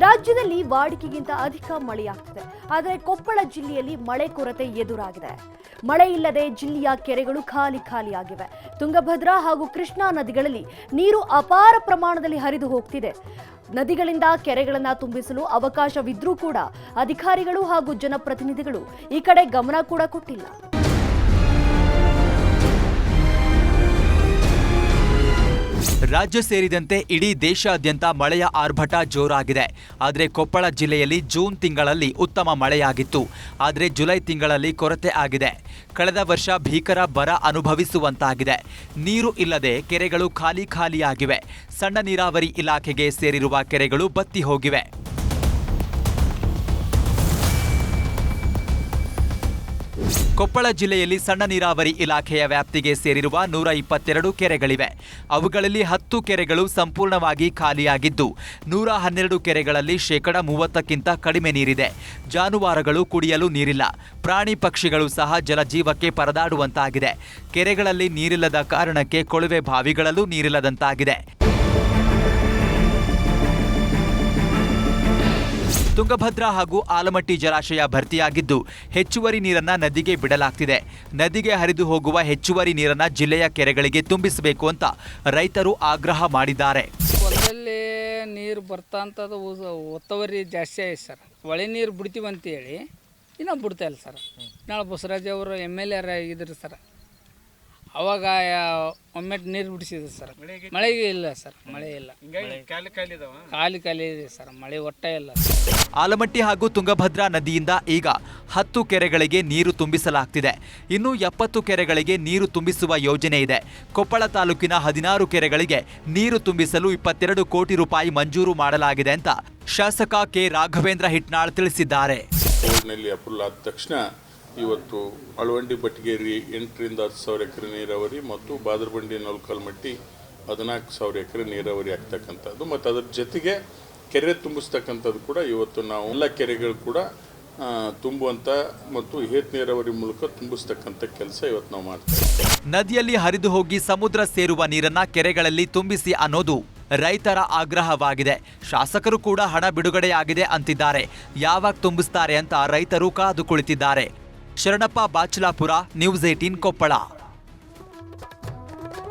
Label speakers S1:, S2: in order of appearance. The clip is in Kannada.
S1: ರಾಜ್ಯದಲ್ಲಿ ವಾಡಿಕೆಗಿಂತ ಅಧಿಕ ಮಳೆಯಾಗ್ತಿದೆ. ಆದರೆ ಕೊಪ್ಪಳ ಜಿಲ್ಲೆಯಲ್ಲಿ ಮಳೆ ಕೊರತೆ ಎದುರಾಗಿದೆ. ಮಳೆ ಇಲ್ಲದೆ ಜಿಲ್ಲೆಯ ಕೆರೆಗಳು ಖಾಲಿಯಾಗಿವೆ. ತುಂಗಭದ್ರಾ ಹಾಗೂ ಕೃಷ್ಣಾ ನದಿಗಳಲ್ಲಿ ನೀರು ಅಪಾರ ಪ್ರಮಾಣದಲ್ಲಿ ಹರಿದು ಹೋಗ್ತಿದೆ. ನದಿಗಳಿಂದ ಕೆರೆಗಳನ್ನು ತುಂಬಿಸಲು ಅವಕಾಶವಿದ್ರೂ ಕೂಡ ಅಧಿಕಾರಿಗಳು ಹಾಗೂ ಜನಪ್ರತಿನಿಧಿಗಳು ಈ ಕಡೆ ಗಮನ ಕೂಡ ಕೊಟ್ಟಿಲ್ಲ.
S2: ರಾಜ್ಯ ಸೇರಿದಂತೆ ಇಡೀ ದೇಶಾದ್ಯಂತ ಮಳೆಯ ಆರ್ಭಟ ಜೋರಾಗಿದೆ. ಆದರೆ ಕೊಪ್ಪಳ ಜಿಲ್ಲೆಯಲ್ಲಿ ಜೂನ್ ತಿಂಗಳಲ್ಲಿ ಉತ್ತಮ ಮಳೆಯಾಗಿತ್ತು. ಆದರೆ ಜುಲೈ ತಿಂಗಳಲ್ಲಿ ಕೊರತೆ ಆಗಿದೆ. ಕಳೆದ ವರ್ಷ ಭೀಕರ ಬರ ಅನುಭವಿಸುವಂತಾಗಿದೆ. ನೀರು ಇಲ್ಲದೆ ಕೆರೆಗಳು ಖಾಲಿಯಾಗಿವೆ. ಸಣ್ಣ ನೀರಾವರಿ ಇಲಾಖೆಗೆ ಸೇರಿರುವ ಕೆರೆಗಳು ಬತ್ತಿ ಹೋಗಿವೆ. ಕೊಪ್ಪಳ ಜಿಲ್ಲೆಯಲ್ಲಿ ಸಣ್ಣ ನೀರಾವರಿ ಇಲಾಖೆಯ ವ್ಯಾಪ್ತಿಗೆ ಸೇರಿರುವ 122 ಕೆರೆಗಳಿವೆ. ಅವುಗಳಲ್ಲಿ 10 ಕೆರೆಗಳು ಸಂಪೂರ್ಣವಾಗಿ ಖಾಲಿಯಾಗಿದ್ದು 112 ಕೆರೆಗಳಲ್ಲಿ 30%ಕ್ಕಿಂತ ಕಡಿಮೆ ನೀರಿದೆ. ಜಾನುವಾರುಗಳು ಕುಡಿಯಲು ನೀರಿಲ್ಲ. ಪ್ರಾಣಿ ಪಕ್ಷಿಗಳು ಸಹ ಜಲಜೀವಕ್ಕೆ ಪರದಾಡುವಂತಾಗಿದೆ. ಕೆರೆಗಳಲ್ಲಿ ನೀರಿಲ್ಲದ ಕಾರಣಕ್ಕೆ ಕೊಳವೆ ಬಾವಿಗಳಲ್ಲೂ ನೀರಿಲ್ಲದಂತಾಗಿದೆ. ತುಂಗಭದ್ರಾ ಹಾಗೂ ಆಲಮಟ್ಟಿ ಜಲಾಶಯ ಭರ್ತಿಯಾಗಿದ್ದು ಹೆಚ್ಚುವರಿ ನೀರನ್ನ ನದಿಗೆ ಬಿಡಲಾಗ್ತಿದೆ. ನದಿಗೆ ಹರಿದು ಹೋಗುವ ಹೆಚ್ಚುವರಿ ನೀರನ್ನ ಜಿಲ್ಲೆಯ ಕೆರೆಗಳಿಗೆ ತುಂಬಿಸಬೇಕು ಅಂತ ರೈತರು ಆಗ್ರಹ ಮಾಡಿದ್ದಾರೆ.
S3: ಹೊಲದಲ್ಲಿ ನೀರು ಬರ್ತಂಥದ್ದು ಒತ್ತುವರಿ ಜಾಸ್ತಿ ಆಯ್ತು ಸರ್. ಒಳೆ ನೀರು ಬಿಡ್ತೀವಿ ಅಂತೇಳಿ ಇನ್ನೂ ಬಿಡ್ತಾ ಇಲ್ಲ ಸರ್. ನಾಳೆ ಬಸವರಾಜ್ ಅವರು MLA ಆಗಿದ್ರು ಸರ್. ಅವಾಗ ಒಮ್ಮೆ ನೀರು ಬಿಡಿಸಿದ್ರು ಸರ್. ಮಳೆಗೆ ಇಲ್ಲ ಸರ್, ಮಳೆ ಇಲ್ಲ, ಖಾಲಿ ಇದೆ ಸರ್, ಮಳೆ ಒಟ್ಟ ಇಲ್ಲ.
S2: ಆಲಮಟ್ಟಿ ಹಾಗೂ ತುಂಗಭದ್ರಾ ನದಿಯಿಂದ ಈಗ 10 ಕೆರೆಗಳಿಗೆ ನೀರು ತುಂಬಿಸಲಾಗ್ತಿದೆ. ಇನ್ನು 70 ಕೆರೆಗಳಿಗೆ ನೀರು ತುಂಬಿಸುವ ಯೋಜನೆ ಇದೆ. ಕೊಪ್ಪಳ ತಾಲೂಕಿನ 16 ಕೆರೆಗಳಿಗೆ ನೀರು ತುಂಬಿಸಲು 22 ಕೋಟಿ ರೂಪಾಯಿ ಮಂಜೂರು ಮಾಡಲಾಗಿದೆ ಅಂತ ಶಾಸಕ ಕೆ ರಾಘವೇಂದ್ರ ಹಿಟ್ನಾಳ್ ತಿಳಿಸಿದ್ದಾರೆ.
S4: ಇವತ್ತು ಅಳವಂಡಿ ಬಟಗೇರಿ 8ರಿಂದ 10,000 ಎಕರೆ ನೀರಾವರಿ ಮತ್ತು ಬಾದರಬಂಡಿ ನಲ್ಕಲ್ಮಟ್ಟಿ 14,000 ಎಕರೆ ನೀರಾವರಿ ಆಗ್ತಕ್ಕಂಥದ್ದು ಮತ್ತು ಅದರ ಜೊತೆಗೆ ಕೆರೆ ತುಂಬಿಸ್ತಕ್ಕಂಥದ್ದು ಕೂಡ ಇವತ್ತು ನಾವು ಎಲ್ಲ ಕೆರೆಗಳು ಕೂಡ ತುಂಬುವಂಥ ಮತ್ತು ಹೇತ್ ನೀರಾವರಿ ಮೂಲಕ ತುಂಬಿಸ್ತಕ್ಕಂಥ ಕೆಲಸ ಇವತ್ತು ನಾವು ಮಾಡ್ತೀವಿ.
S2: ನದಿಯಲ್ಲಿ ಹರಿದು ಹೋಗಿ ಸಮುದ್ರ ಸೇರುವ ನೀರನ್ನ ಕೆರೆಗಳಲ್ಲಿ ತುಂಬಿಸಿ ಅನ್ನೋದು ರೈತರ ಆಗ್ರಹವಾಗಿದೆ. ಶಾಸಕರು ಕೂಡ ಹಣ ಬಿಡುಗಡೆಯಾಗಿದೆ ಅಂತಿದ್ದಾರೆ. ಯಾವಾಗ ತುಂಬಿಸ್ತಾರೆ ಅಂತ ರೈತರು ಕಾದು ಕುಳಿತಿದ್ದಾರೆ. ಶರಣಪ್ಪ ಬಾಚಲಾಪುರ, ನ್ಯೂಸ್ 18 ಕೊಪ್ಪಳ.